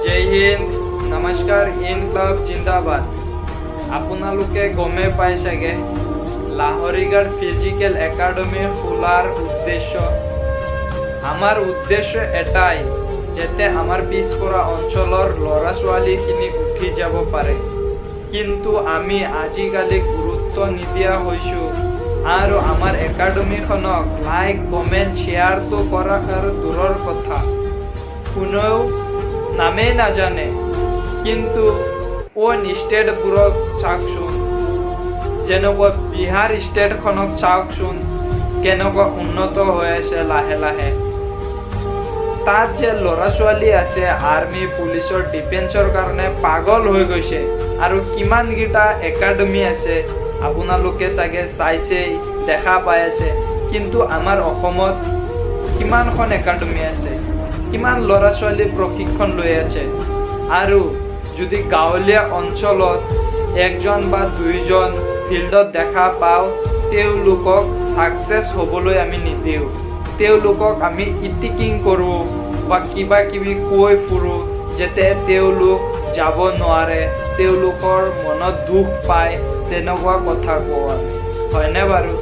জয় হিন্দ, নমস্কাৰ, ইনকলাব জিন্দাবাদ। আপোনালোকে গমে পাই চাগে লাহৰিঘাট ফিজিকেল একাডেমি খোলাৰ উদ্দেশ্য। আমাৰ উদ্দেশ্য এটাই, যাতে আমাৰ পিছপৰা অঞ্চলৰ ল'ৰা ছোৱালীখিনি উঠি যাব পাৰে। কিন্তু আমি আজিকালি গুৰুত্ব নিদিয়া হৈছোঁ আৰু আমাৰ একাডেমিখনক লাইক কমেণ্ট শ্বেয়াৰটো কৰা আৰু দূৰৰ কথা, কোনেও নামেই নাজানে। কিন্তু অইন ষ্টেটবোৰক চাওকচোন, যেনেকুৱা বিহাৰ ষ্টেটখনক চাওকচোন, কেনেকুৱা উন্নত হৈ আছে লাহে লাহে। তাত যে ল'ৰা ছোৱালী আছে আৰ্মি পুলিচৰ ডিফেন্সৰ কাৰণে পাগল হৈ গৈছে, আৰু কিমানকেইটা একাডেমি আছে আপোনালোকে চাগে চাইছেই, দেখা পাই আছে। কিন্তু আমাৰ অসমত কিমানখন একাডেমি আছে, কিমান ল'ৰা ছোৱালী প্ৰশিক্ষণ লৈ আছে। আৰু যদি গাঁৱলীয়া অঞ্চলত একজন বা দুইজন ফিল্ডত দেখা পাওঁ, তেওঁলোকক ছাকচেছ হ'বলৈ আমি নিদিওঁ। তেওঁলোকক আমি ইটিকিং কৰোঁ বা কিবা কিবি কৈ ফুৰোঁ, যাতে তেওঁলোক যাব নোৱাৰে, তেওঁলোকৰ মনত দুখ পায়, তেনেকুৱা কথা কওঁ আমি, হয়নে বাৰু?